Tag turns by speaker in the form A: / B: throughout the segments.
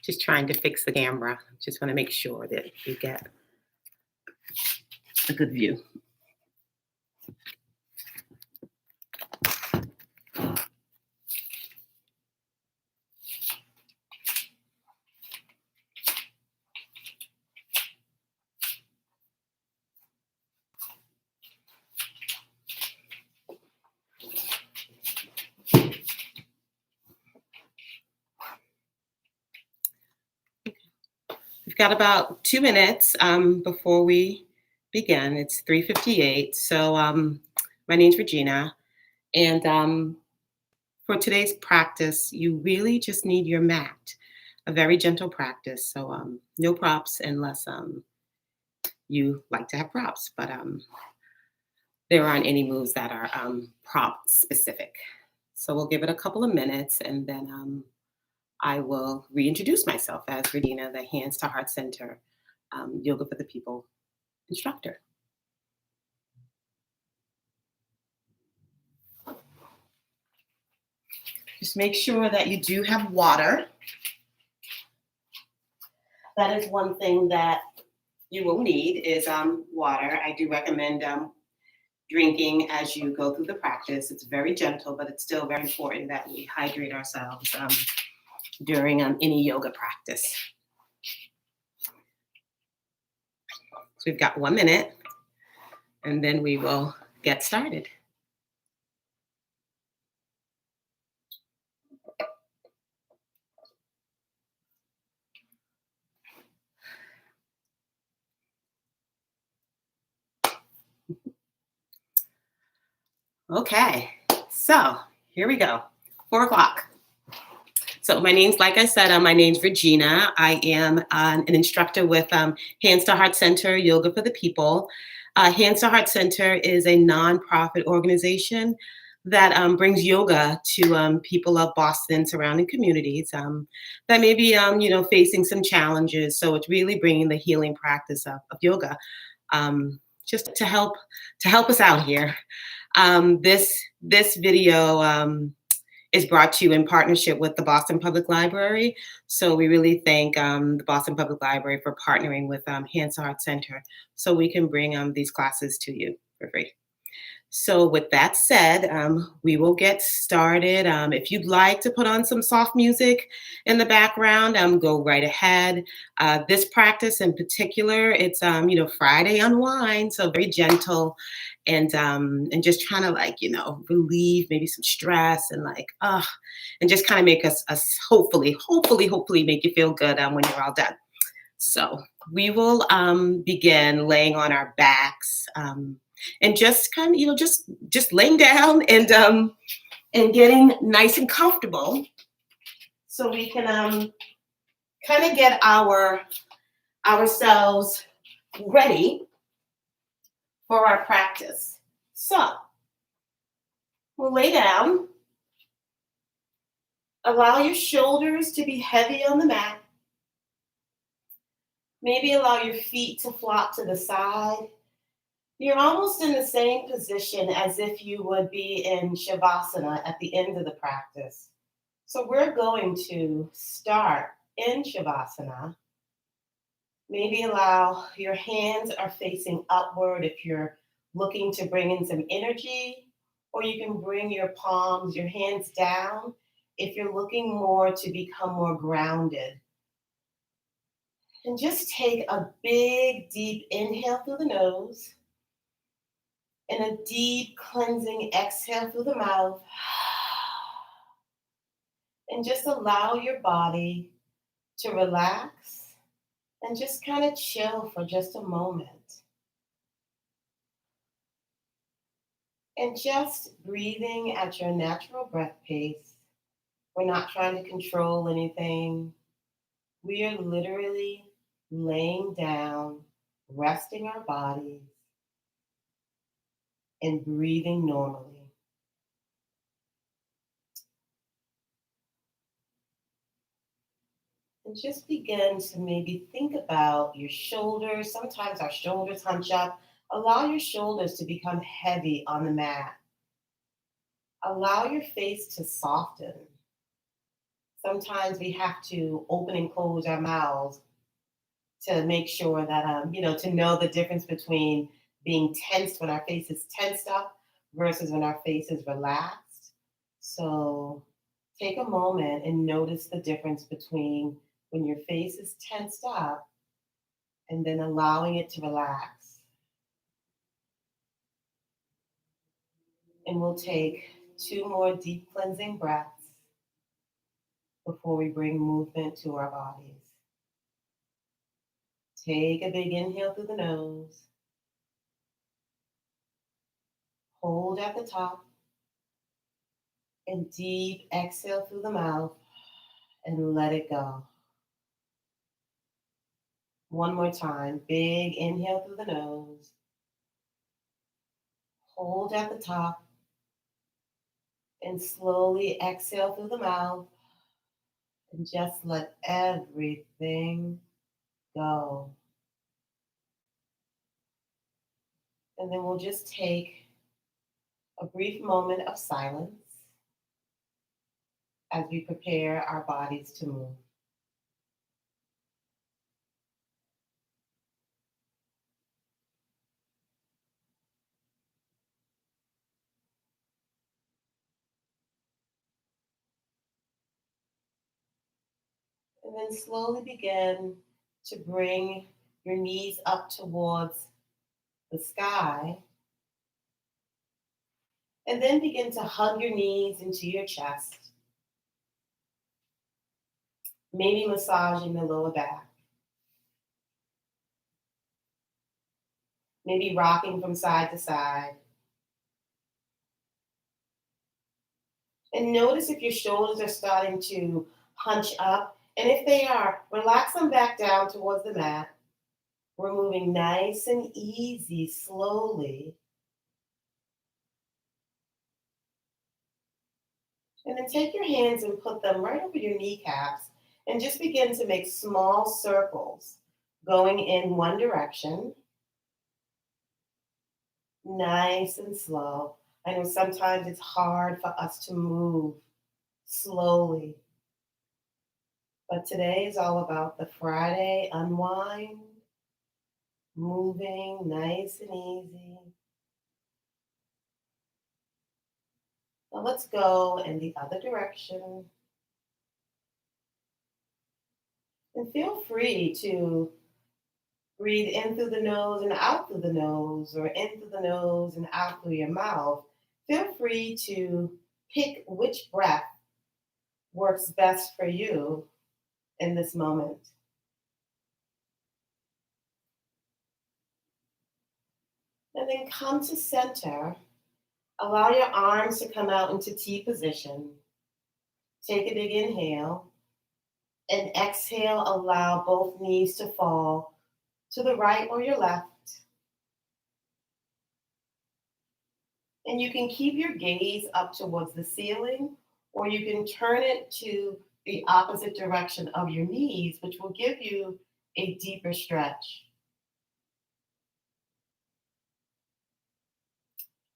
A: Just trying to fix the camera. Just want to make sure that you get a good view. We've got about 2 minutes before we begin. It's 3:58. So my name's Regina. And for today's practice, you really just need your mat. A very gentle practice. So no props unless you like to have props. But there aren't any moves that are prop specific. So we'll give it a couple of minutes and then I will reintroduce myself as Regina, the Hands to Heart Center Yoga for the People instructor. Just make sure that you do have water. That is one thing that you will need is water. I do recommend drinking as you go through the practice. It's very gentle, but it's still very important that we hydrate ourselves during any yoga practice. So we've got 1 minute and then we will get started. Okay, so here we go, 4 o'clock. So my name's, like I said, my name's Regina. I am an instructor with Hands to Heart Center Yoga for the People. Hands to Heart Center is a nonprofit organization that brings yoga to people of Boston surrounding communities that may be, facing some challenges. So it's really bringing the healing practice of yoga just to help us out here. This video is brought to you in partnership with the Boston Public Library. So we really thank the Boston Public Library for partnering with Hands to Heart Center so we can bring these classes to you for free. So with that said, we will get started. If you'd like to put on some soft music in the background, go right ahead. This practice in particular, it's Friday Unwind, so very gentle and just trying to relieve maybe some stress and and just kind of make us hopefully make you feel good when you're all done. So we will begin laying on our backs. And just kind of, just laying down and getting nice and comfortable, so we can kind of get ourselves ready for our practice. So we'll lay down. Allow your shoulders to be heavy on the mat. Maybe allow your feet to flop to the side. You're almost in the same position as if you would be in Shavasana at the end of the practice. So we're going to start in Shavasana. Maybe allow your hands are facing upward if you're looking to bring in some energy, or you can bring your palms, your hands down if you're looking more to become more grounded. And just take a big, deep inhale through the nose. And a deep cleansing exhale through the mouth. And just allow your body to relax and just kind of chill for just a moment. And just breathing at your natural breath pace. We're not trying to control anything. We are literally laying down, resting our bodies, and breathing normally. And just begin to maybe think about your shoulders. Sometimes our shoulders hunch up. Allow your shoulders to become heavy on the mat. Allow your face to soften. Sometimes we have to open and close our mouths to make sure that, to know the difference between being tensed when our face is tensed up versus when our face is relaxed. So take a moment and notice the difference between when your face is tensed up and then allowing it to relax. And we'll take 2 more deep cleansing breaths before we bring movement to our bodies. Take a big inhale through the nose. Hold at the top. And deep exhale through the mouth and let it go. One more time. Big inhale through the nose. Hold at the top. And slowly exhale through the mouth. And just let everything go. And then we'll just take a brief moment of silence as we prepare our bodies to move. And then slowly begin to bring your knees up towards the sky. And then begin to hug your knees into your chest, maybe massaging the lower back, maybe rocking from side to side. And notice if your shoulders are starting to hunch up. And if they are, relax them back down towards the mat. We're moving nice and easy, slowly. And then take your hands and put them right over your kneecaps and just begin to make small circles going in one direction. Nice and slow. I know sometimes it's hard for us to move slowly, but today is all about the Friday unwind, moving nice and easy. Now let's go in the other direction. And feel free to breathe in through the nose and out through the nose, or in through the nose and out through your mouth. Feel free to pick which breath works best for you in this moment. And then come to center. Allow your arms to come out into T position. Take a big inhale. And exhale, allow both knees to fall to the right or your left. And you can keep your gaze up towards the ceiling, or you can turn it to the opposite direction of your knees, which will give you a deeper stretch.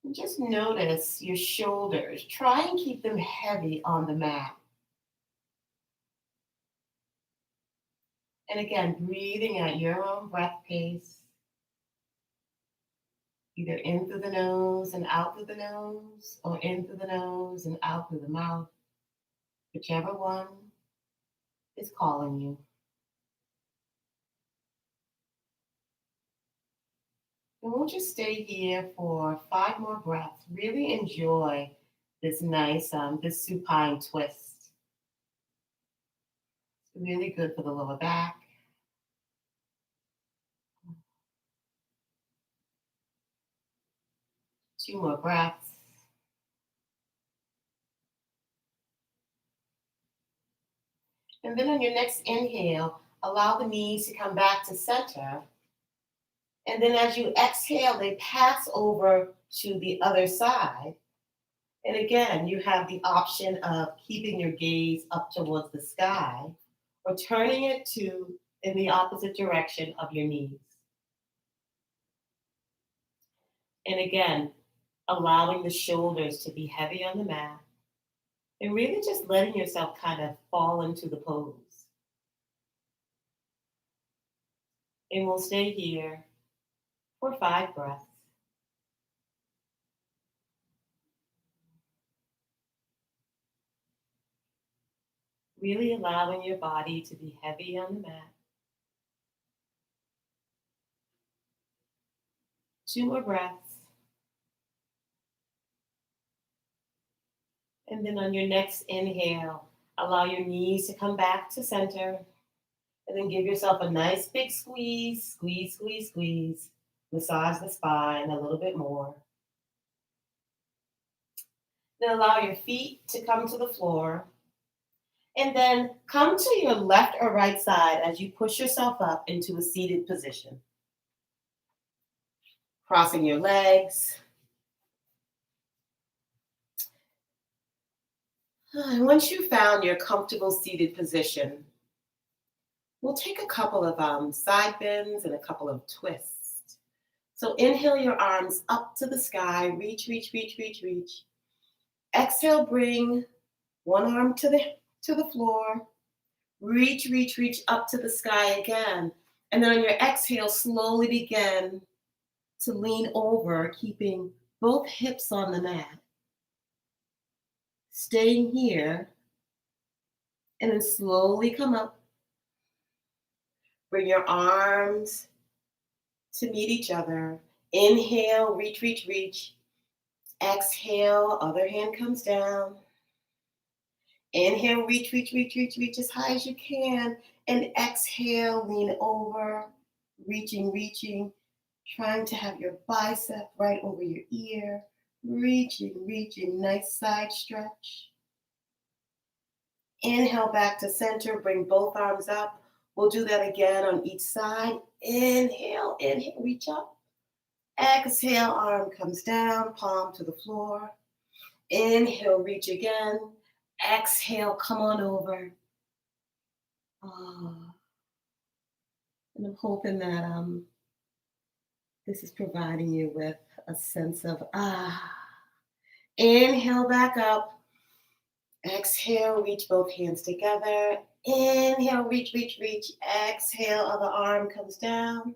A: And just notice your shoulders. Try and keep them heavy on the mat. And again, breathing at your own breath pace. Either in through the nose and out through the nose, or in through the nose and out through the mouth. Whichever one is calling you. And we'll just stay here for 5 more breaths. Really enjoy this nice, this supine twist. It's really good for the lower back. Two more breaths. And then on your next inhale, allow the knees to come back to center. And then as you exhale, they pass over to the other side. And again, you have the option of keeping your gaze up towards the sky or turning it to in the opposite direction of your knees. And again, allowing the shoulders to be heavy on the mat. And really just letting yourself kind of fall into the pose. And we'll stay here for 5 breaths. Really allowing your body to be heavy on the mat. 2 more breaths. And then on your next inhale, allow your knees to come back to center. And then give yourself a nice big squeeze, squeeze, squeeze, squeeze. Massage the spine a little bit more. Then allow your feet to come to the floor. And then come to your left or right side as you push yourself up into a seated position. Crossing your legs. And once you've found your comfortable seated position, we'll take a couple of side bends and a couple of twists. So inhale your arms up to the sky. Reach, reach, reach, reach, reach. Exhale, bring one arm to the floor. Reach, reach, reach up to the sky again. And then on your exhale, slowly begin to lean over, keeping both hips on the mat. Staying here. And then slowly come up. Bring your arms to meet each other. Inhale, reach, reach, reach. Exhale, other hand comes down. Inhale, reach, reach, reach, reach, reach as high as you can. And exhale, lean over, reaching, reaching, trying to have your bicep right over your ear. Reaching, reaching, nice side stretch. Inhale back to center, bring both arms up. We'll do that again on each side. Inhale, inhale, reach up. Exhale, arm comes down, palm to the floor. Inhale, reach again. Exhale, come on over. And I'm hoping that this is providing you with a sense of Inhale back up. Exhale, reach both hands together. Inhale, reach, reach, reach. Exhale, other arm comes down.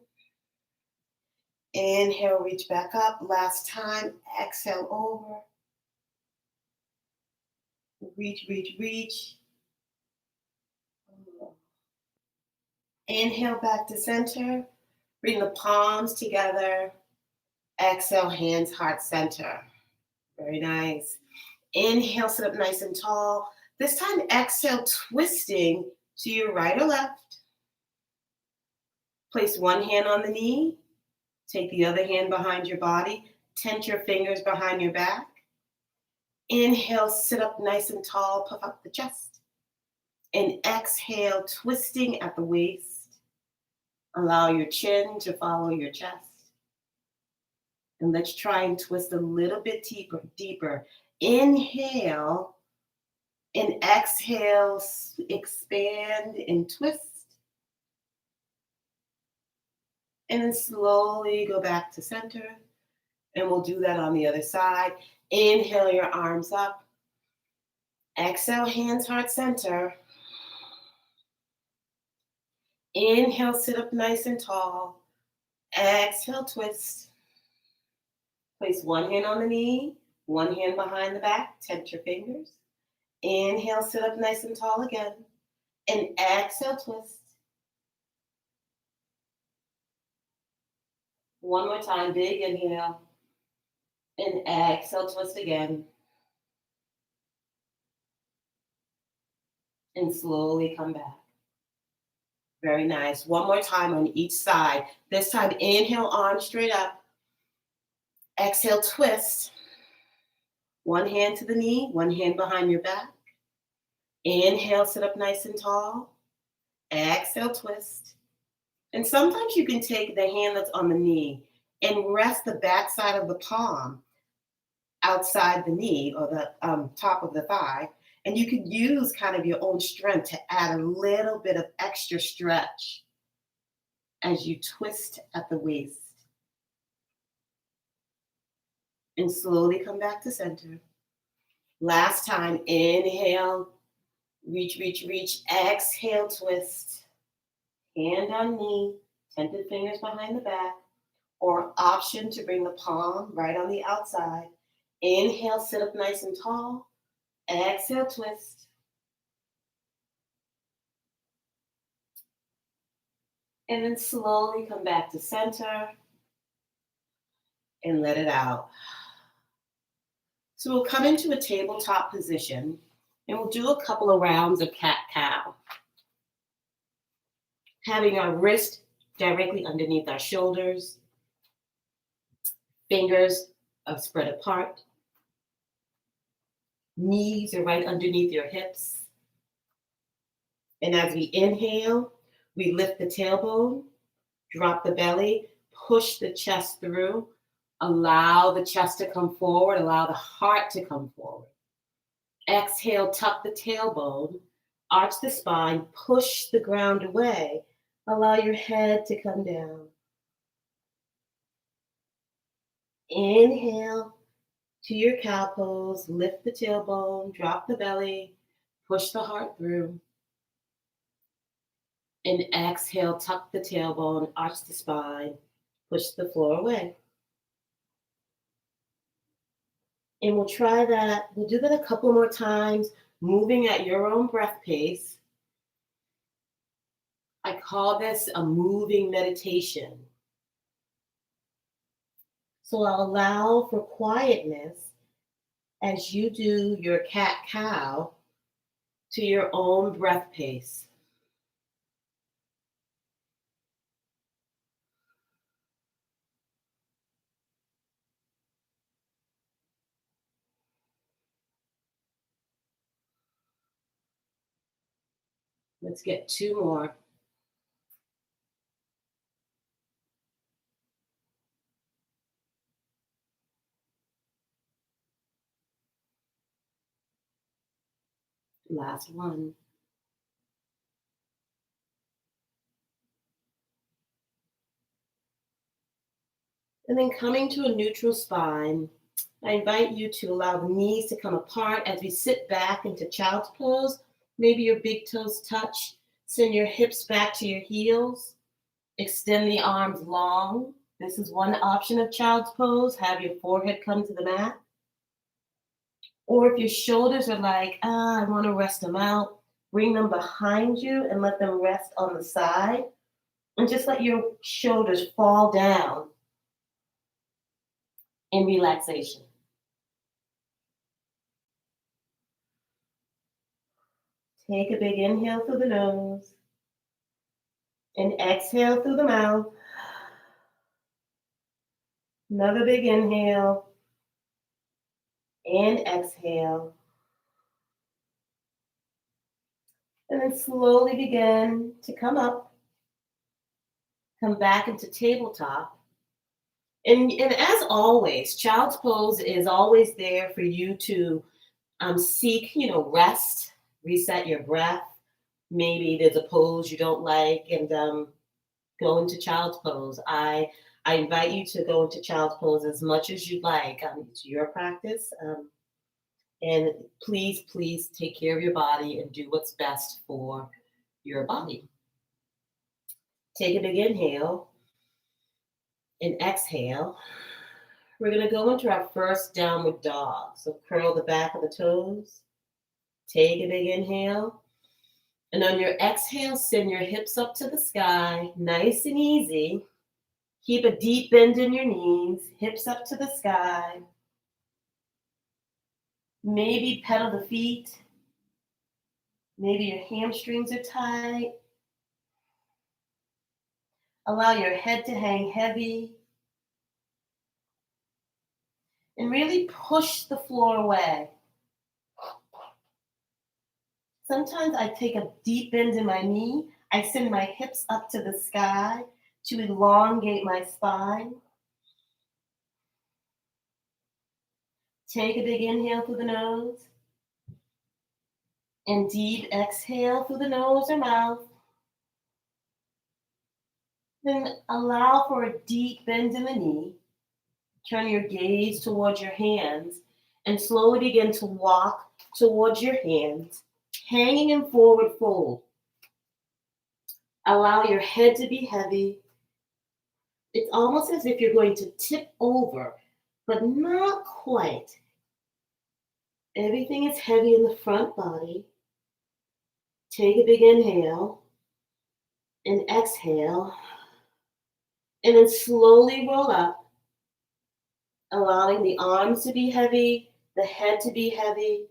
A: Inhale, reach back up. Last time, exhale over. Reach, reach, reach. Inhale back to center. Bring the palms together. Exhale, hands, heart center. Very nice. Inhale, sit up nice and tall. This time, exhale, twisting to your right or left. Place one hand on the knee. Take the other hand behind your body. Tent your fingers behind your back. Inhale, sit up nice and tall, puff up the chest. And exhale, twisting at the waist. Allow your chin to follow your chest. And let's try and twist a little bit deeper. Inhale and exhale, expand and twist. And then slowly go back to center. And we'll do that on the other side. Inhale your arms up. Exhale, hands, heart center. Inhale, sit up nice and tall. Exhale, twist. Place one hand on the knee, one hand behind the back, tent your fingers. Inhale, sit up nice and tall again. And exhale, twist. One more time, big inhale. And exhale, twist again. And slowly come back. Very nice. One more time on each side. This time, inhale, arms straight up. Exhale, twist. One hand to the knee, one hand behind your back. Inhale, sit up nice and tall. Exhale, twist. And sometimes you can take the hand that's on the knee and rest the back side of the palm outside the knee or the top of the thigh. And you could use kind of your own strength to add a little bit of extra stretch as you twist at the waist. And slowly come back to center. Last time, inhale, reach, reach, reach. Exhale, twist. Hand on knee, tented fingers behind the back, or option to bring the palm right on the outside. Inhale, sit up nice and tall. Exhale, twist. And then slowly come back to center and let it out. So we'll come into a tabletop position and we'll do a couple of rounds of cat-cow. Having our wrist directly underneath our shoulders, fingers are spread apart, knees are right underneath your hips. And as we inhale, we lift the tailbone, drop the belly, push the chest through, allow the chest to come forward, allow the heart to come forward. Exhale, tuck the tailbone, arch the spine, push the ground away, allow your head to come down. Inhale to your cow pose, lift the tailbone, drop the belly, push the heart through. And exhale, tuck the tailbone, arch the spine, push the floor away. And we'll try that. We'll do that a couple more times, moving at your own breath pace. I call this a moving meditation. So I'll allow for quietness as you do your cat-cow to your own breath pace. Let's get two more. Last one. And then coming to a neutral spine, I invite you to allow the knees to come apart as we sit back into child's pose. Maybe your big toes touch. Send your hips back to your heels. Extend the arms long. This is one option of child's pose. Have your forehead come to the mat. Or if your shoulders are like, I want to rest them out, bring them behind you and let them rest on the side. And just let your shoulders fall down in relaxation. Take a big inhale through the nose and exhale through the mouth. Another big inhale and exhale. And then slowly begin to come up, come back into tabletop. And as always, child's pose is always there for you to seek, rest, reset your breath. Maybe there's a pose you don't like and go into child's pose. I invite you to go into child's pose as much as you'd like. It's your practice. And please, please take care of your body and do what's best for your body. Take a big inhale and exhale. We're going to go into our first downward dog. So curl the back of the toes. Take a big inhale. And on your exhale, send your hips up to the sky, nice and easy. Keep a deep bend in your knees, hips up to the sky. Maybe pedal the feet. Maybe your hamstrings are tight. Allow your head to hang heavy. And really push the floor away. Sometimes I take a deep bend in my knee. I send my hips up to the sky to elongate my spine. Take a big inhale through the nose. And deep exhale through the nose or mouth. Then allow for a deep bend in the knee. Turn your gaze towards your hands And slowly begin to walk towards your hands, hanging in forward fold. Allow your head to be heavy. It's almost as if you're going to tip over, but not quite. Everything is heavy in the front body. Take a big inhale and exhale, and then slowly roll up, allowing the arms to be heavy, the head to be heavy,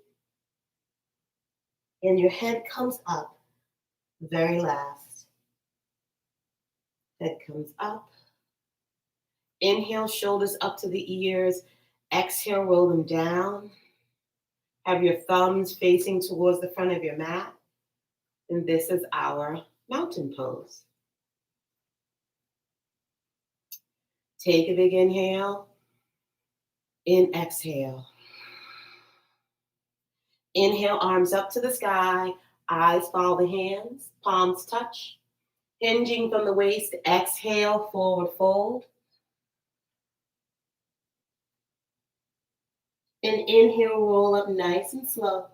A: and your head comes up very last. Head comes up. Inhale, shoulders up to the ears. Exhale, roll them down. Have your thumbs facing towards the front of your mat. And this is our mountain pose. Take a big inhale. And exhale. Inhale, arms up to the sky. Eyes follow the hands. Palms touch. Hinging from the waist. Exhale, forward fold. And inhale, roll up nice and slow.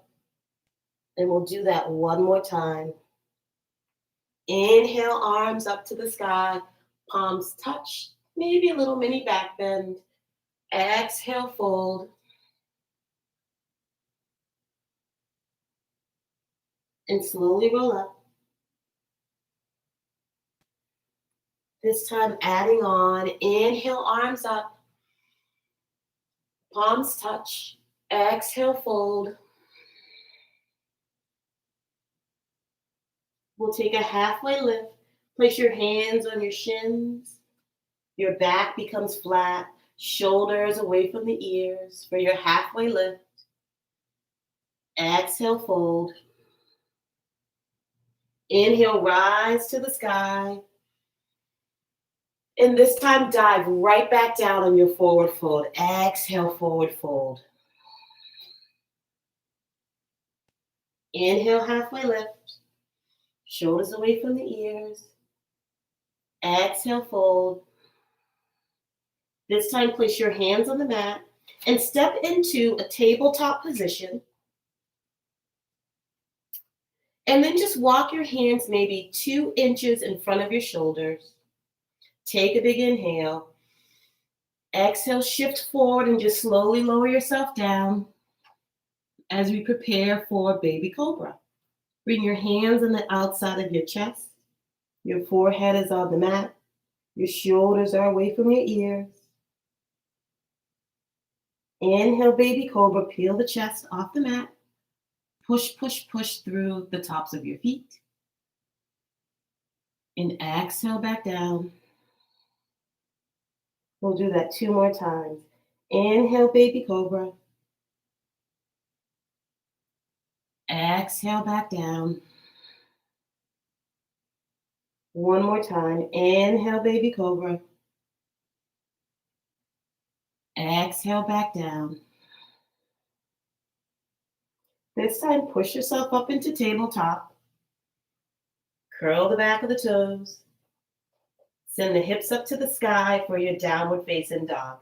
A: And we'll do that one more time. Inhale, arms up to the sky. Palms touch. Maybe a little mini back bend. Exhale, fold. And slowly roll up. This time adding on. Inhale, arms up. Palms touch. Exhale, fold. We'll take a halfway lift. Place your hands on your shins. Your back becomes flat. Shoulders away from the ears for your halfway lift. Exhale, fold. Inhale, rise to the sky. And this time, dive right back down on your forward fold. Exhale, forward fold. Inhale, halfway lift. Shoulders away from the ears. Exhale, fold. This time, place your hands on the mat and step into a tabletop position. And then just walk your hands maybe 2 inches in front of your shoulders. Take a big inhale. Exhale, shift forward and just slowly lower yourself down as we prepare for baby cobra. Bring your hands on the outside of your chest. Your forehead is on the mat. Your shoulders are away from your ears. Inhale, baby cobra. Peel the chest off the mat. Push, push, push through the tops of your feet. And exhale back down. We'll do that 2 more times. Inhale, baby cobra. Exhale back down. 1 more time. Inhale, baby cobra. Exhale back down. This time, push yourself up into tabletop. Curl the back of the toes. Send the hips up to the sky for your downward facing dog.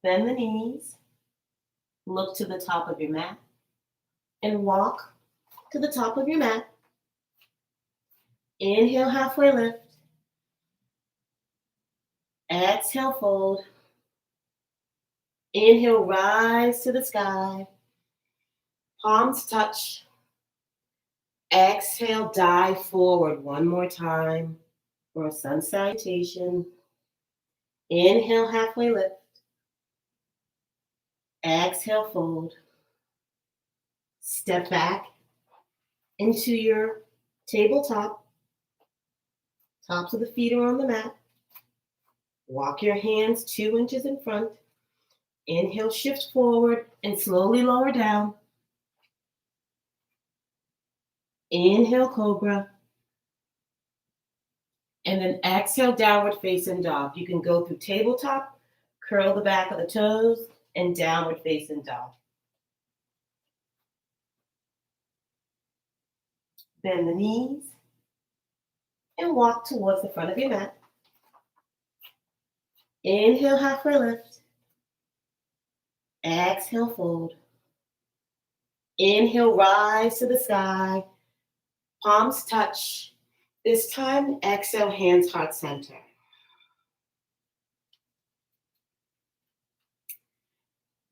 A: Bend the knees. Look to the top of your mat. And walk to the top of your mat. Inhale, halfway lift. Exhale, fold. Inhale, rise to the sky. Palms touch. Exhale, dive forward 1 more time for a sun salutation. Inhale, halfway lift. Exhale, fold. Step back into your tabletop. Tops of the feet are on the mat. Walk your hands 2 inches in front. Inhale, shift forward and slowly lower down. Inhale, cobra. And then exhale, downward facing dog. You can go through tabletop, curl the back of the toes, and downward facing dog. Bend the knees and walk towards the front of your mat. Inhale, halfway lift. Exhale, fold. Inhale, rise to the sky. Palms touch. This time, exhale, hands heart center.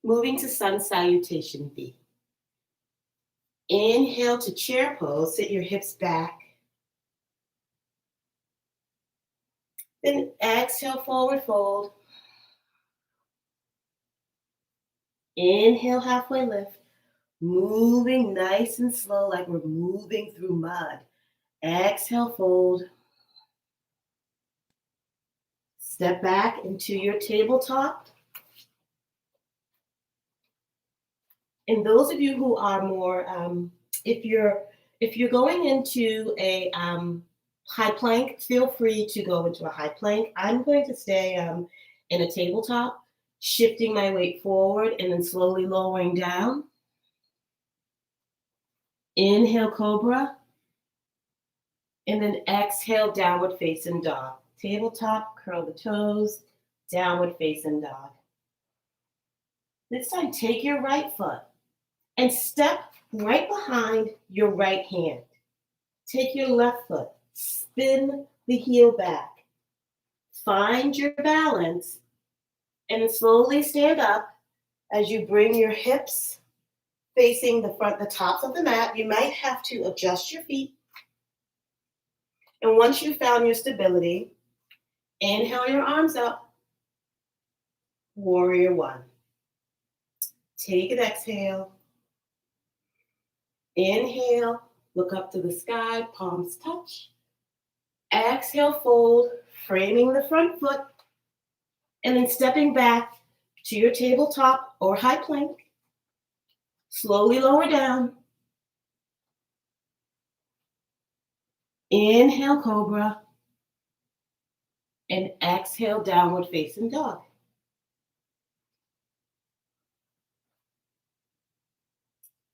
A: Moving to sun salutation B. Inhale to chair pose, sit your hips back. Then exhale, forward fold. Inhale, halfway lift. Moving nice and slow like we're moving through mud. Exhale, fold. Step back into your tabletop. And those of you who are more, if you're going into a high plank, feel free to go into a high plank. I'm going to stay in a tabletop, shifting my weight forward and then slowly lowering down. Inhale, cobra. And then exhale, downward facing dog. Tabletop, curl the toes, downward facing dog. This time, take your right foot and step right behind your right hand. Take your left foot, spin the heel back. Find your balance and then slowly stand up as you bring your hips facing the tops of the mat. You might have to adjust your feet. And once you've found your stability, inhale your arms up. Warrior one. Take an exhale. Inhale, look up to the sky, palms touch. Exhale, fold, framing the front foot, and then stepping back to your tabletop or high plank. Slowly lower down. Inhale, cobra, and exhale, downward facing dog.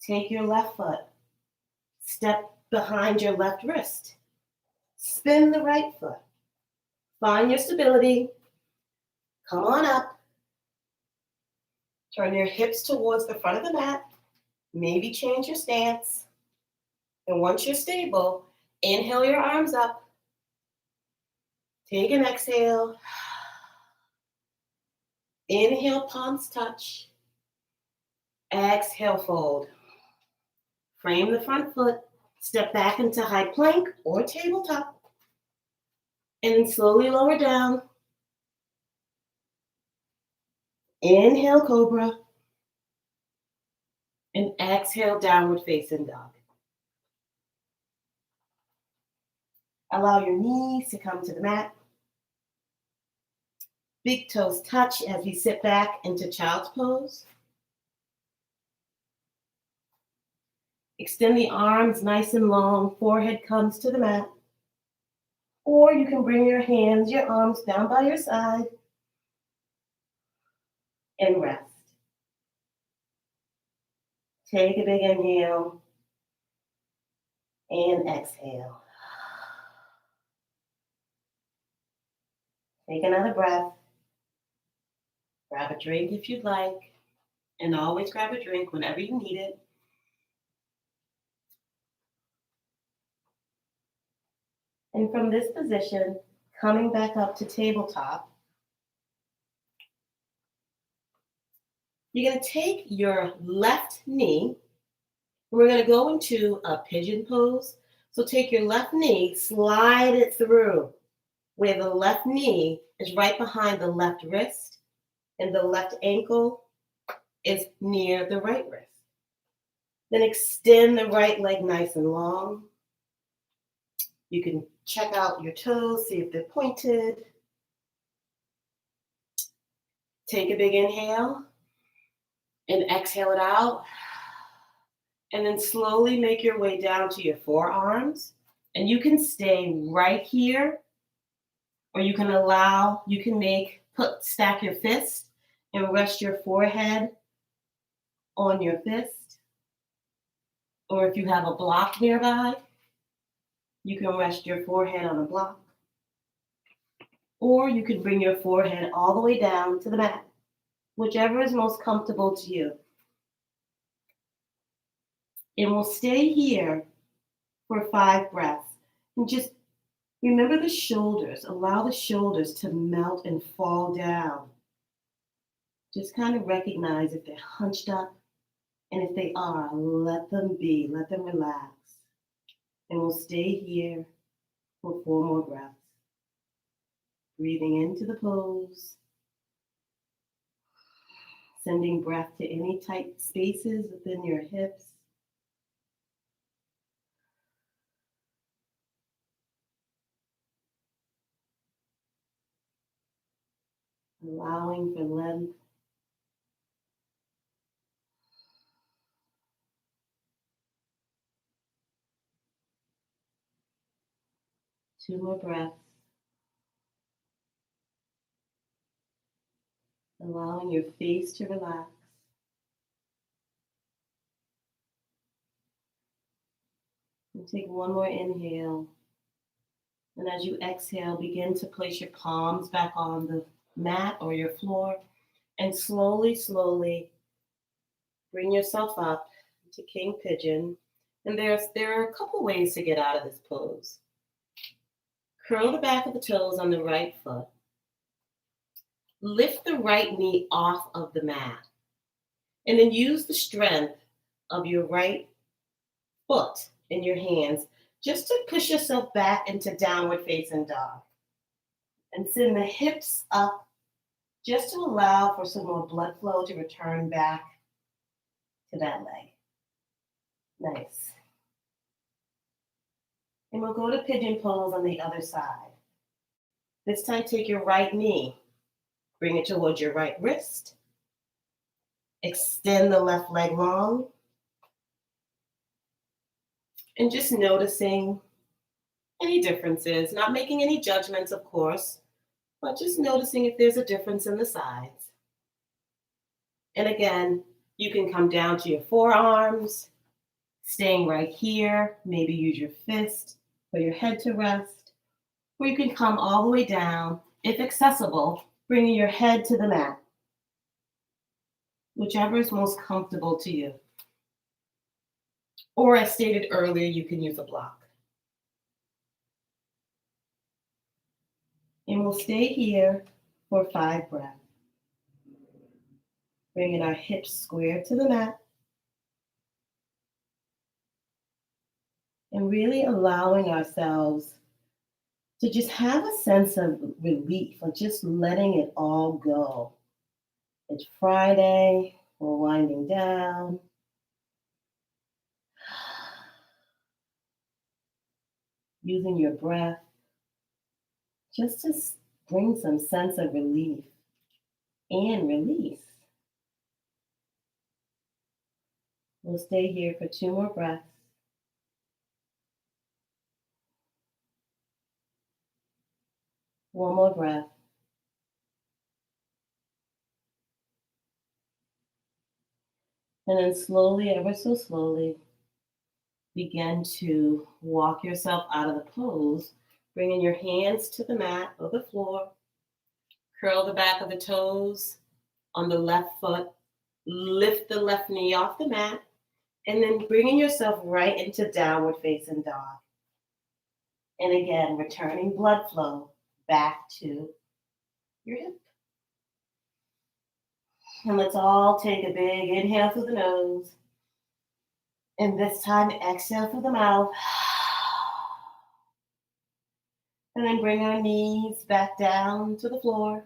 A: Take your left foot, step behind your left wrist. Spin the right foot. Find your stability. Come on up. Turn your hips towards the front of the mat. Maybe change your stance. And once you're stable, inhale your arms up. Take an exhale. Inhale, palms touch. Exhale, fold. Frame the front foot. Step back into high plank or tabletop. And then slowly lower down. Inhale, cobra. And exhale, downward facing dog. Allow your knees to come to the mat. Big toes touch as we sit back into child's pose. Extend the arms nice and long. Forehead comes to the mat. Or you can bring your hands, your arms down by your side and rest. Take a big inhale and exhale. Take another breath. Grab a drink if you'd like, and always grab a drink whenever you need it. And from this position, coming back up to tabletop, you're going to take your left knee. We're going to go into a pigeon pose. So take your left knee, slide it through where the left knee is right behind the left wrist and the left ankle is near the right wrist. Then extend the right leg nice and long. You can check out your toes, see if they're pointed. Take a big inhale and exhale it out. And then slowly make your way down to your forearms. And you can stay right here, or you can stack your fist and rest your forehead on your fist. Or if you have a block nearby, you can rest your forehead on a block. Or you can bring your forehead all the way down to the mat, whichever is most comfortable to you. And we'll stay here for 5 breaths. And just remember the shoulders. Allow the shoulders to melt and fall down. Just kind of recognize if they're hunched up. And if they are, let them be. Let them relax. And we'll stay here for 4 more breaths. Breathing into the pose. Sending breath to any tight spaces within your hips. Allowing for length. Two more breaths. Allowing your face to relax. And take one more inhale. And as you exhale, begin to place your palms back on the mat or your floor. And slowly, slowly bring yourself up to King Pigeon. And there are a couple ways to get out of this pose. Curl the back of the toes on the right foot. Lift the right knee off of the mat. And then use the strength of your right foot in your hands just to push yourself back into downward facing dog. And send the hips up just to allow for some more blood flow to return back to that leg. Nice. And we'll go to pigeon pose on the other side. This time, take your right knee, bring it towards your right wrist. Extend the left leg long. And just noticing any differences, not making any judgments, of course, but just noticing if there's a difference in the sides. And again, you can come down to your forearms, staying right here. Maybe use your fist for your head to rest. Or you can come all the way down, if accessible, bringing your head to the mat. Whichever is most comfortable to you. Or as stated earlier, you can use a block. And we'll stay here for 5 breaths. Bringing our hips square to the mat. And really allowing ourselves to just have a sense of relief, of just letting it all go. It's Friday, we're winding down. Using your breath just to bring some sense of relief and release. We'll stay here for 2 more breaths. One more breath. And then slowly, ever so slowly, begin to walk yourself out of the pose, bringing your hands to the mat or the floor. Curl the back of the toes on the left foot. Lift the left knee off the mat. And then bringing yourself right into downward facing dog. And again, returning blood flow back to your hip. And let's all take a big inhale through the nose. And this time, exhale through the mouth. And then bring our knees back down to the floor.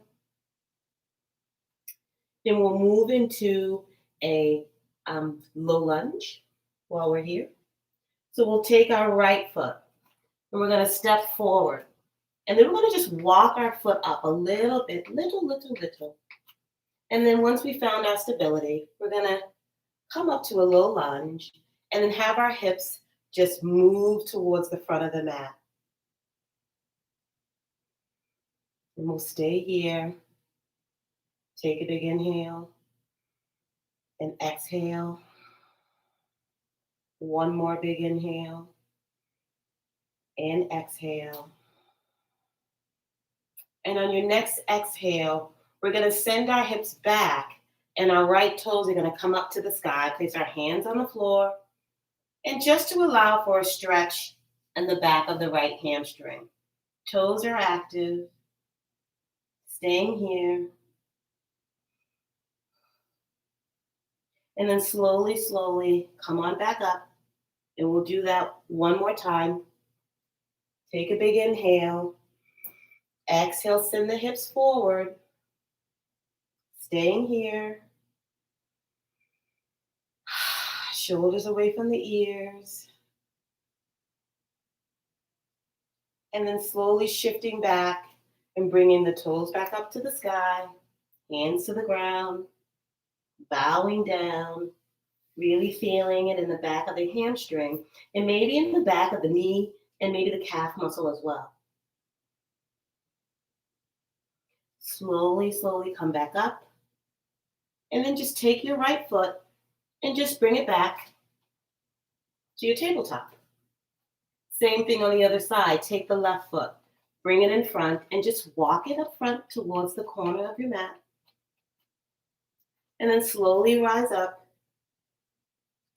A: Then we'll move into a low lunge while we're here. So we'll take our right foot and we're going to step forward. And then we're going to just walk our foot up a little bit, little. And then once we found our stability, we're going to come up to a low lunge and then have our hips just move towards the front of the mat. And we'll stay here. Take a big inhale and exhale. One more big inhale and exhale. And on your next exhale, we're going to send our hips back and our right toes are going to come up to the sky. Place our hands on the floor. And just to allow for a stretch in the back of the right hamstring. Toes are active. Staying here. And then slowly, slowly come on back up. And we'll do that one more time. Take a big inhale. Exhale, send the hips forward. Staying here. Shoulders away from the ears. And then slowly shifting back and bringing the toes back up to the sky. Hands to the ground. Bowing down. Really feeling it in the back of the hamstring. And maybe in the back of the knee and maybe the calf muscle as well. Slowly, slowly come back up. And then just take your right foot and just bring it back to your tabletop. Same thing on the other side. Take the left foot, bring it in front, and just walk it up front towards the corner of your mat. And then slowly rise up.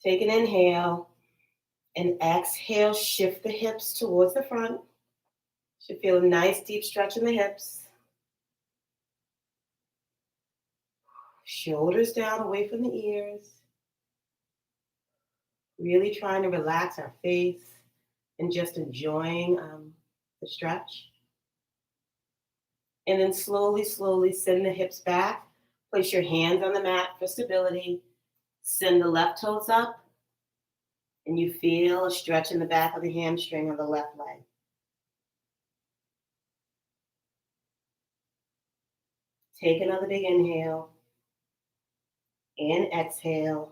A: Take an inhale and exhale. Shift the hips towards the front. Should feel a nice deep stretch in the hips. Shoulders down away from the ears. Really trying to relax our face and just enjoying the stretch. And then slowly, slowly send the hips back. Place your hands on the mat for stability. Send the left toes up. And you feel a stretch in the back of the hamstring on the left leg. Take another big inhale. And exhale.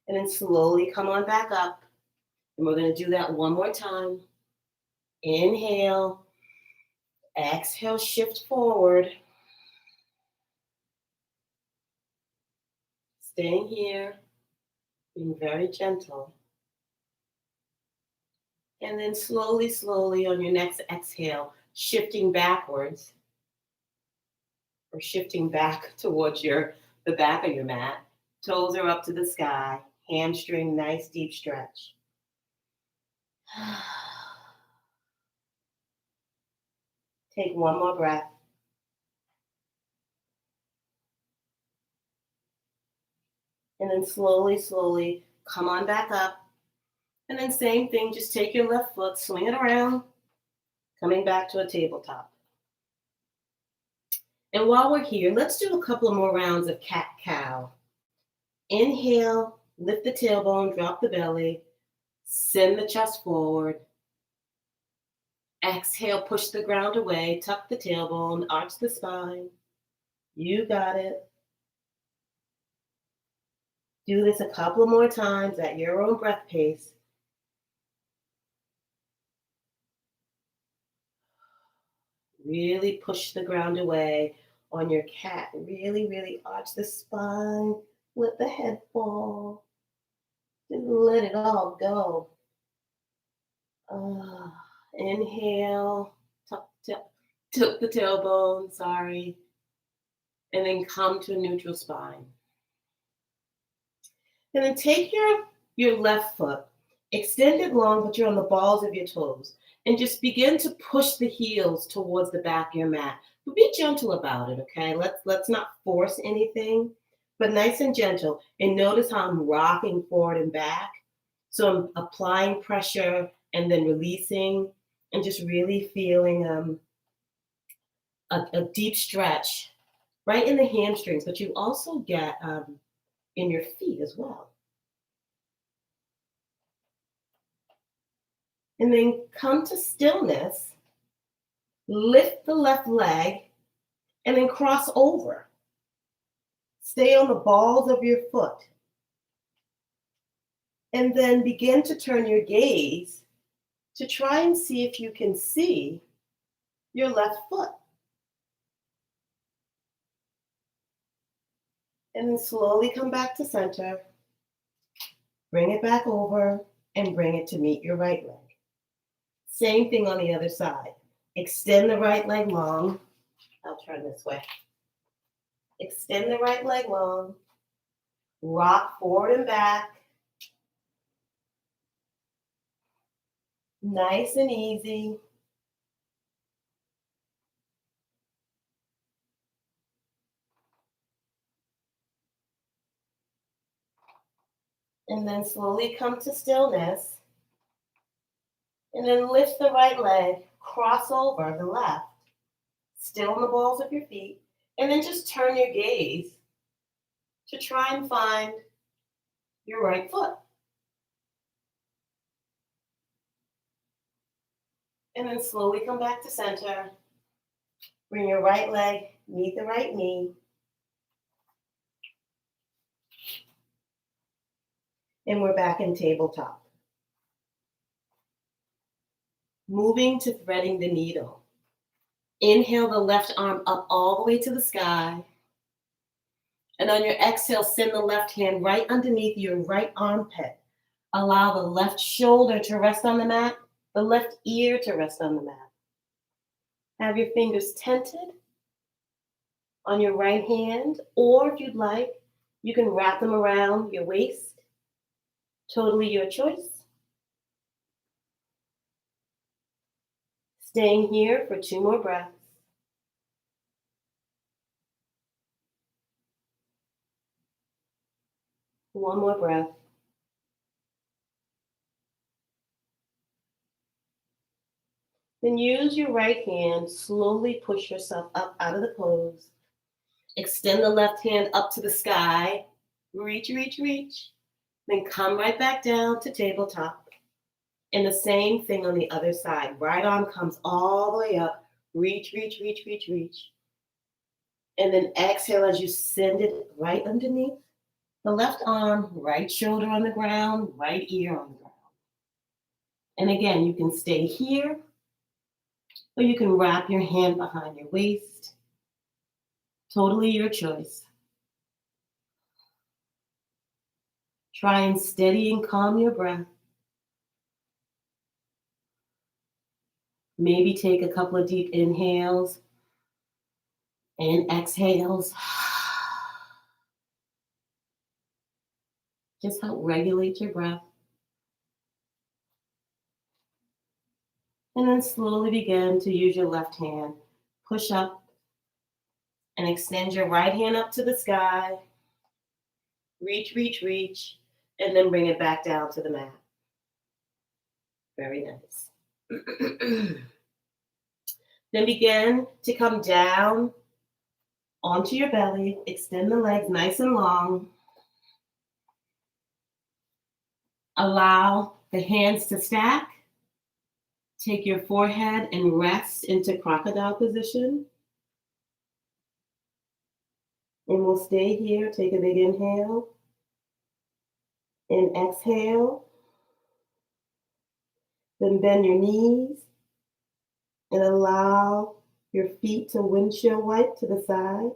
A: And then slowly come on back up. And we're going to do that one more time. Inhale. Exhale, shift forward. Staying here, being very gentle. And then slowly, slowly on your next exhale, shifting backwards or shifting back towards the back of your mat. Toes are up to the sky. Hamstring, nice deep stretch. Take one more breath. And then slowly, slowly come on back up. And then same thing, just take your left foot, swing it around, coming back to a tabletop. And while we're here, let's do a couple of more rounds of cat-cow. Inhale, lift the tailbone, drop the belly, send the chest forward. Exhale, push the ground away, tuck the tailbone, arch the spine. You got it. Do this a couple more times at your own breath pace. Really push the ground away on your cat. Really, really arch the spine. Let the head fall. Just let it all go. Inhale. Tuck the tailbone, sorry. And then come to a neutral spine. And then take your left foot, extend it long, but you're on the balls of your toes. And just begin to push the heels towards the back of your mat. But be gentle about it, okay? Let's not force anything, but nice and gentle. And notice how I'm rocking forward and back. So I'm applying pressure and then releasing and just really feeling a deep stretch right in the hamstrings, but you also get in your feet as well. And then come to stillness, lift the left leg, and then cross over. Stay on the balls of your foot. And then begin to turn your gaze to try and see if you can see your left foot. And then slowly come back to center. Bring it back over and bring it to meet your right leg. Same thing on the other side. Extend the right leg long. I'll turn this way. Extend the right leg long. Rock forward and back. Nice and easy. And then slowly come to stillness. And then lift the right leg, cross over the left. Still in the balls of your feet. And then just turn your gaze to try and find your right foot. And then slowly come back to center. Bring your right leg, meet the right knee. And we're back in tabletop. Moving to threading the needle. Inhale the left arm up all the way to the sky. And on your exhale, send the left hand right underneath your right armpit. Allow the left shoulder to rest on the mat, the left ear to rest on the mat. Have your fingers tented on your right hand, or if you'd like, you can wrap them around your waist. Totally your choice. Staying here for 2 more breaths. One more breath. Then use your right hand, slowly push yourself up out of the pose. Extend the left hand up to the sky. Reach, reach, reach. Then come right back down to tabletop. And the same thing on the other side. Right arm comes all the way up. Reach, reach, reach, reach, reach. And then exhale as you send it right underneath the left arm, right shoulder on the ground, right ear on the ground. And again, you can stay here, or you can wrap your hand behind your waist. Totally your choice. Try and steady and calm your breath. Maybe take a couple of deep inhales and exhales. Just help regulate your breath. And then slowly begin to use your left hand. Push up and extend your right hand up to the sky. Reach, reach, reach, and then bring it back down to the mat. Very nice. Then begin to come down onto your belly. Extend the legs nice and long. Allow the hands to stack. Take your forehead and rest into crocodile position. And we'll stay here. Take a big inhale. And exhale. Then bend your knees. And allow your feet to windshield wipe to the side.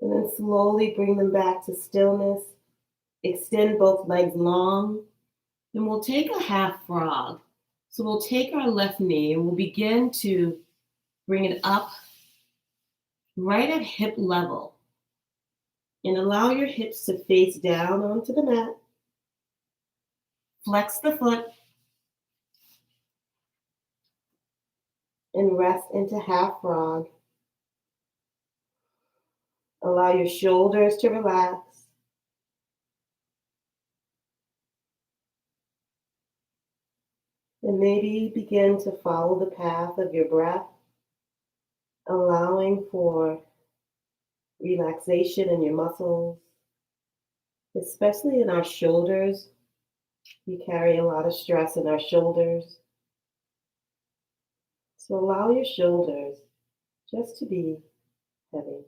A: And then slowly bring them back to stillness. Extend both legs long. Then we'll take a half frog. So we'll take our left knee and we'll begin to bring it up right at hip level. And allow your hips to face down onto the mat. Flex the foot. And rest into half frog. Allow your shoulders to relax. And maybe begin to follow the path of your breath, allowing for relaxation in your muscles, especially in our shoulders. We carry a lot of stress in our shoulders. So allow your shoulders just to be heavy.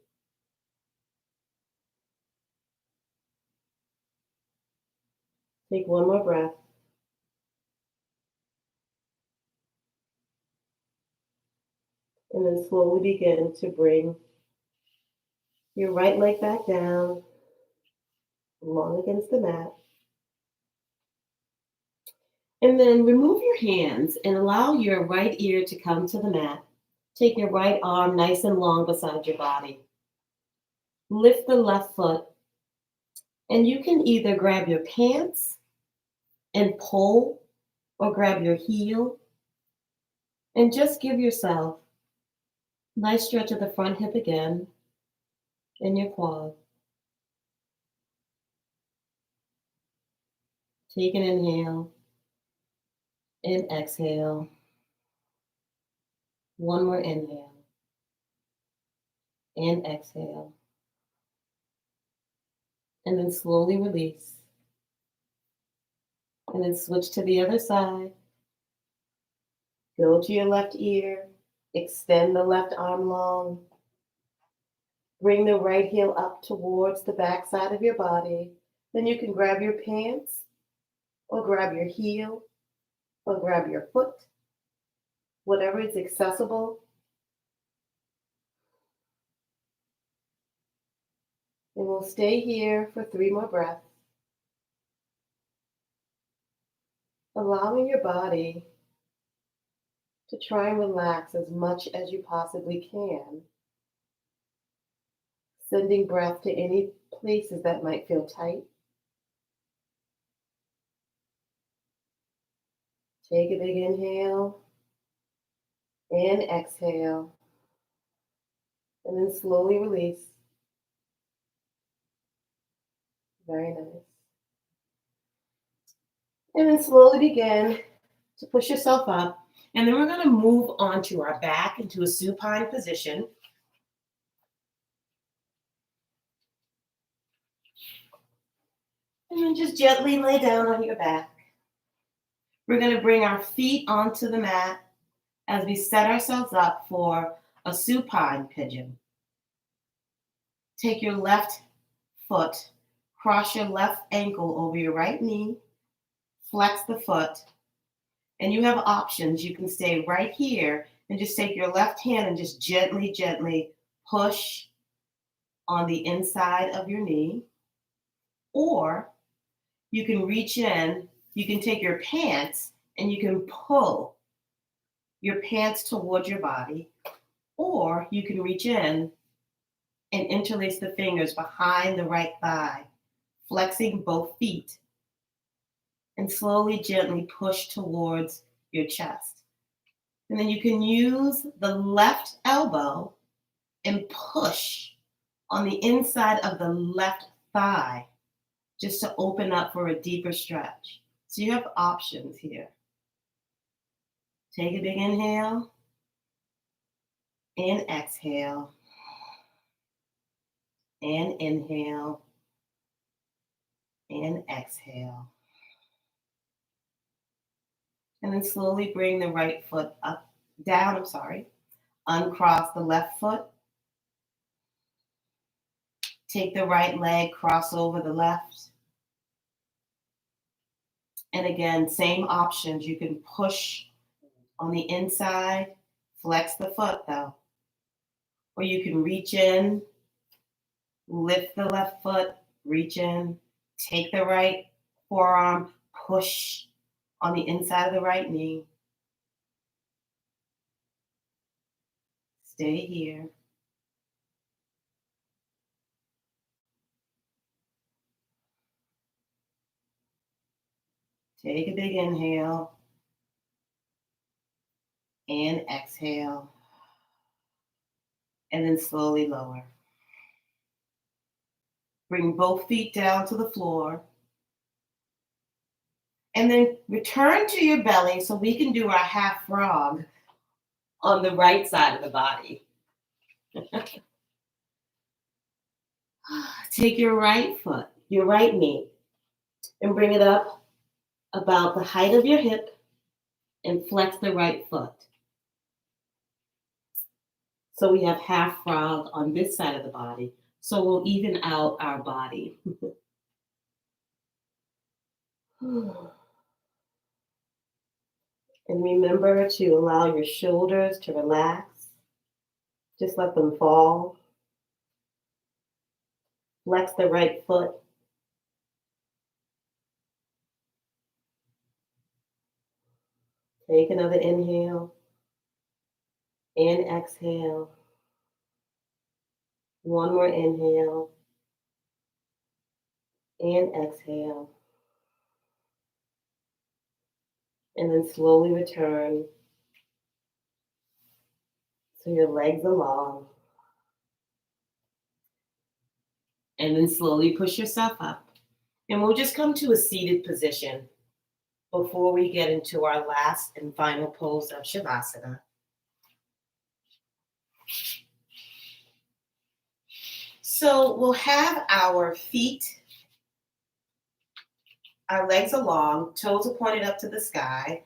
A: Take one more breath. And then slowly begin to bring your right leg back down. long against the mat. And then remove your hands and allow your right ear to come to the mat. Take your right arm nice and long beside your body. Lift the left foot, and you can either grab your pants and pull or grab your heel and just give yourself a nice stretch of the front hip again and your quad. Take an inhale and exhale. One more inhale and exhale. And then slowly release. And then switch to the other side. Go to your left ear. Extend the left arm long. Bring the right heel up towards the back side of your body. Then you can grab your pants or grab your heel or grab your foot, whatever is accessible. And we'll stay here for 3 more breaths. Allowing your body to try and relax as much as you possibly can. Sending breath to any places that might feel tight. Take a big inhale and exhale. And then slowly release. Very nice. And then slowly begin to push yourself up. And then we're going to move onto our back into a supine position. And then just gently lay down on your back. We're going to bring our feet onto the mat as we set ourselves up for a supine pigeon. Take your left foot, cross your left ankle over your right knee, flex the foot, and you have options. You can stay right here and just take your left hand and just gently, gently push on the inside of your knee. Or you can reach in, you can take your pants and you can pull your pants towards your body. Or you can reach in and interlace the fingers behind the right thigh, flexing both feet, and slowly, gently push towards your chest. And then you can use the left elbow and push on the inside of the left thigh just to open up for a deeper stretch. So you have options here. Take a big inhale and exhale. And inhale and exhale. And then slowly bring the right foot up, down, uncross the left foot. Take the right leg, cross over the left. And again, same options. You can push on the inside, flex the foot though. Or you can reach in, lift the left foot, reach in, take the right forearm, push on the inside of the right knee. Stay here. Take a big inhale and exhale. And then slowly lower. Bring both feet down to the floor. And then return to your belly so we can do our half frog on the right side of the body. Take your right foot, your right knee, and bring it up about the height of your hip and flex the right foot. So we have half frog on this side of the body. So we'll even out our body. And remember to allow your shoulders to relax. Just let them fall. Flex the right foot Take another inhale and exhale. One more inhale and exhale. And then slowly return so your legs are long. And then slowly push yourself up. And we'll just come to a seated position before we get into our last and final pose of Shavasana. So we'll have our feet, our legs are long, toes are pointed up to the sky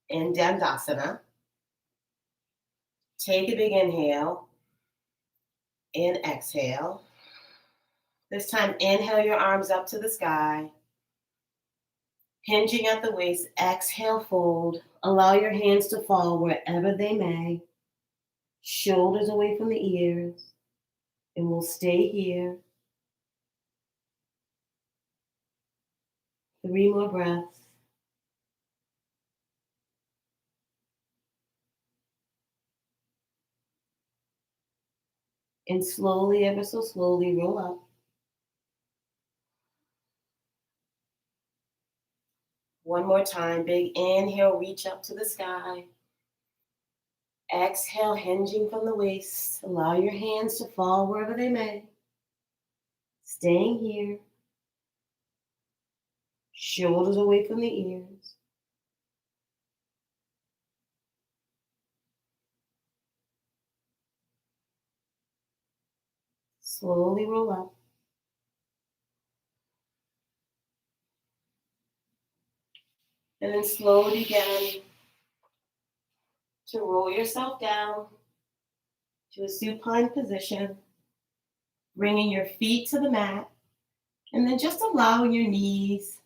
A: in Dandasana. Take a big inhale and exhale. This time, inhale your arms up to the sky. Hinging at the waist, exhale, fold. Allow your hands to fall wherever they may. Shoulders away from the ears. And we'll stay here. 3 more breaths. And slowly, ever so slowly, roll up. One more time, big inhale, reach up to the sky. Exhale, hinging from the waist. Allow your hands to fall wherever they may. Staying here. Shoulders away from the ears. Slowly roll up. And then slowly begin to roll yourself down to a supine position, bringing your feet to the mat, and then just allowing your knees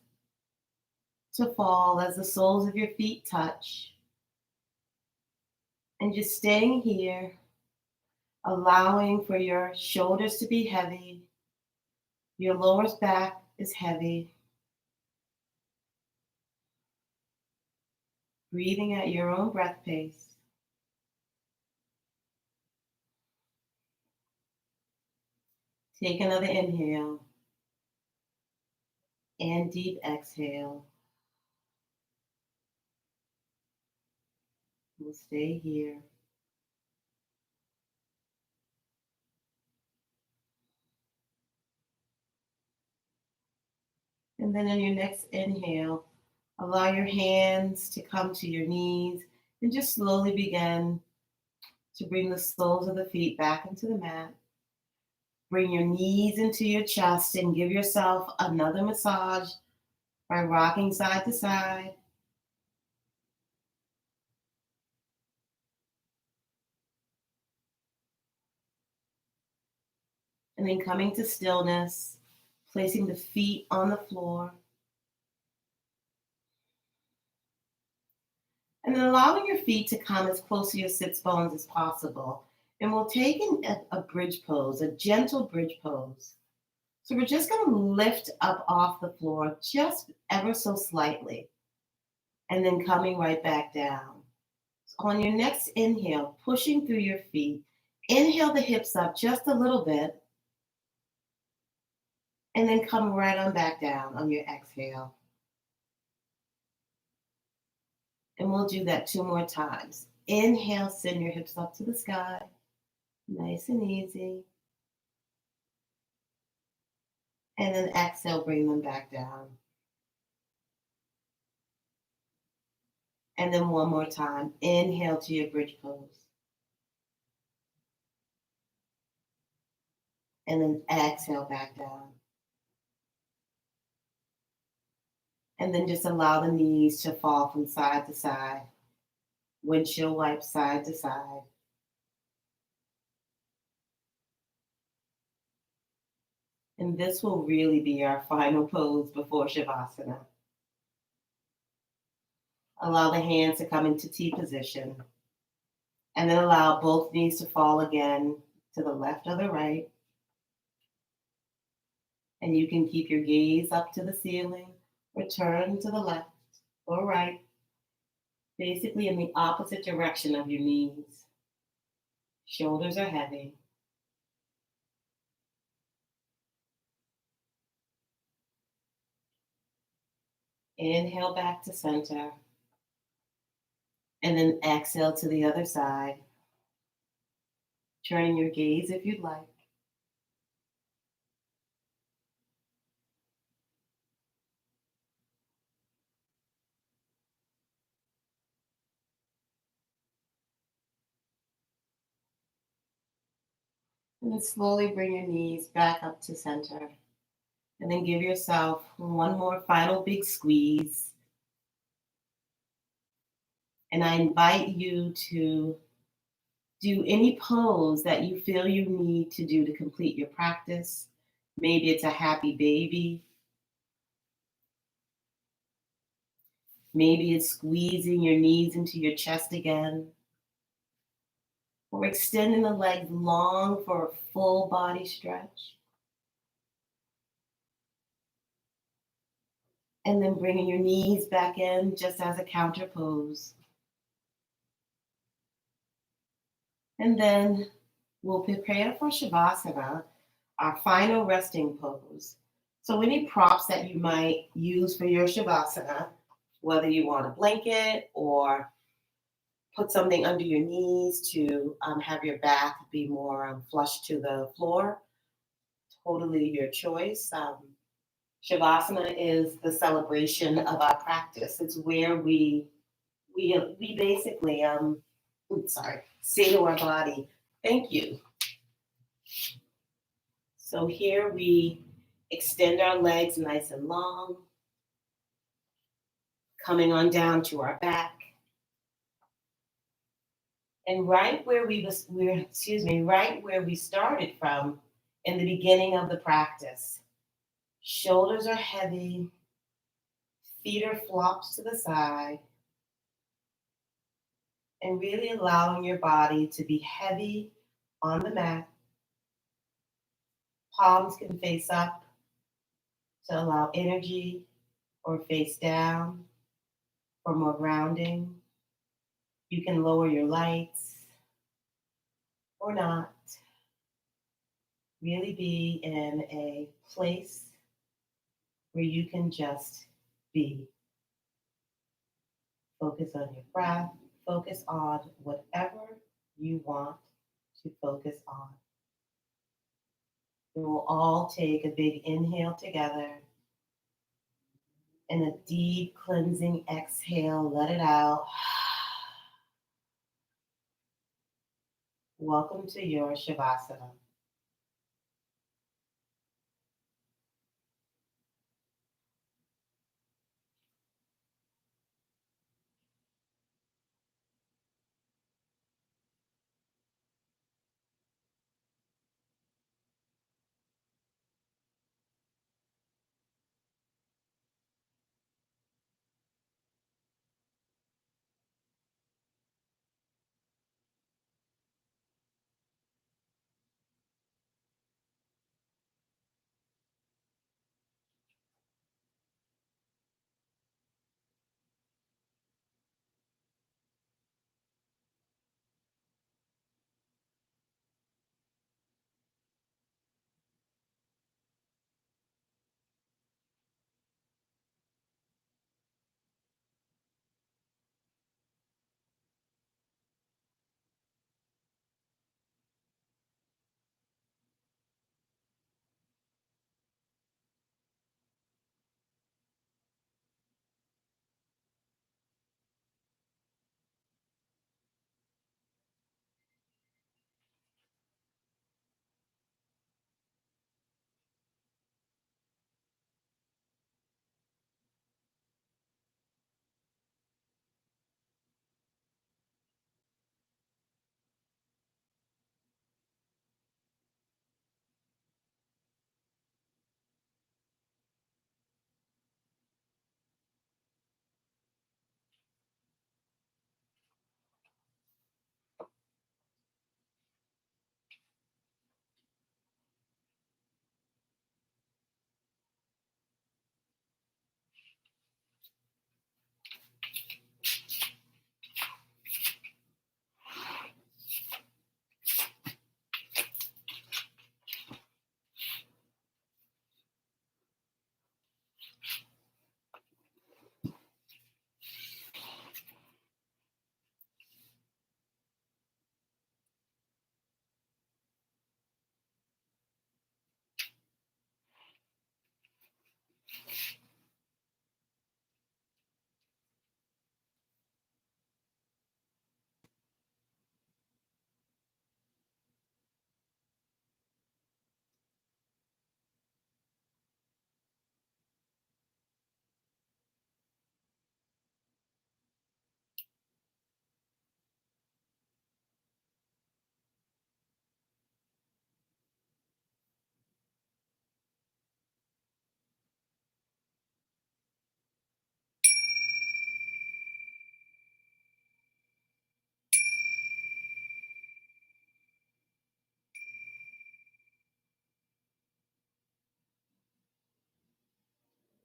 A: to fall as the soles of your feet touch. And just staying here, allowing for your shoulders to be heavy, your lower back is heavy. Breathing at your own breath pace. Take another inhale and deep exhale. We'll stay here. And then on your next inhale, allow your hands to come to your knees and just slowly begin to bring the soles of the feet back into the mat. Bring your knees into your chest and give yourself another massage by rocking side to side. And then coming to stillness, placing the feet on the floor. And then allowing your feet to come as close to your sits bones as possible. And we'll take a bridge pose, a gentle bridge pose. So we're just going to lift up off the floor just ever so slightly. And then coming right back down. So on your next inhale, pushing through your feet, inhale the hips up just a little bit. And then come right on back down on your exhale. And we'll do that 2 more times. Inhale, send your hips up to the sky. Nice and easy. And then exhale, bring them back down. And then one more time. Inhale to your bridge pose. And then exhale back down. And then just allow the knees to fall from side to side. Windshield wipe side to side. And this will really be our final pose before Shavasana. Allow the hands to come into T position. And then allow both knees to fall again to the left or the right. And you can keep your gaze up to the ceiling or turn to the left or right. basically in the opposite direction of your knees. Shoulders are heavy. Inhale back to center. And then exhale to the other side. Turning your gaze if you'd like. And then slowly bring your knees back up to center. And then give yourself one more final big squeeze. And I invite you to do any pose that you feel you need to do to complete your practice. Maybe it's a happy baby. Maybe it's squeezing your knees into your chest again. Or extending the legs long for a full body stretch. And then bringing your knees back in just as a counter pose. And then we'll prepare for Shavasana, our final resting pose. So any props that you might use for your Shavasana, whether you want a blanket or put something under your knees to have your back be more flush to the floor, totally your choice. Shavasana is the celebration of our practice. It's where we basically say to our body, thank you. So here we extend our legs nice and long, coming on down to our back. And right where we started from in the beginning of the practice, shoulders are heavy, feet are flopped to the side, and really allowing your body to be heavy on the mat. Palms can face up to allow energy, or face down for more grounding. You can lower your lights or not. Really be in a place where you can just be. Focus on your breath. Focus on whatever you want to focus on. We will all take a big inhale together and a deep cleansing exhale. Let it out. Welcome to your Shavasana.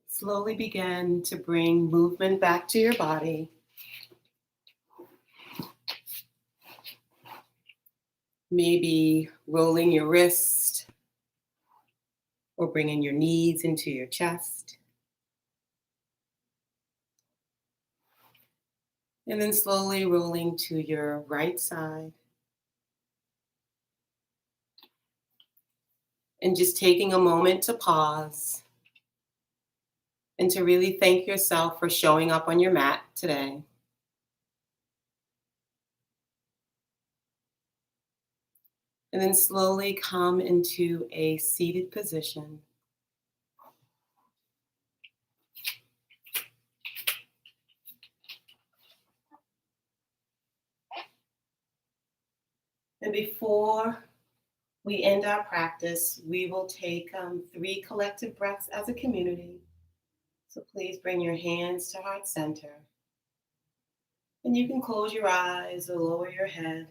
A: Slowly begin to bring movement back to your body. Maybe rolling your wrist or bringing your knees into your chest. And then slowly rolling to your right side. And just taking a moment to pause and to really thank yourself for showing up on your mat today. And then slowly come into a seated position. And before we end our practice, we will take 3 collective breaths as a community. So please bring your hands to heart center. And you can close your eyes or lower your head.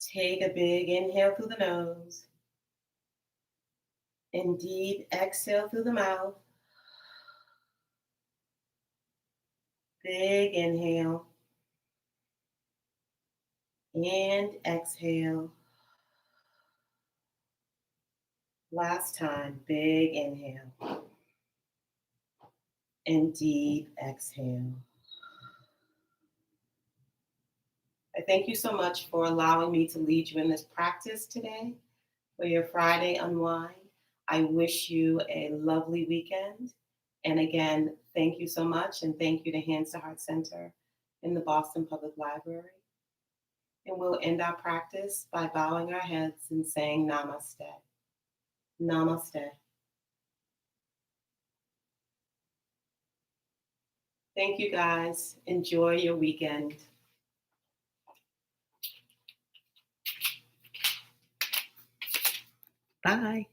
A: Take a big inhale through the nose. And deep exhale through the mouth. Big inhale. And exhale. Last time, big inhale. And deep exhale. I thank you so much for allowing me to lead you in this practice today for your Friday Unwind. I wish you a lovely weekend. And again, thank you so much. And thank you to Hands to Heart Center in the Boston Public Library. And we'll end our practice by bowing our heads and saying Namaste. Namaste. Thank you guys. Enjoy your weekend. Bye.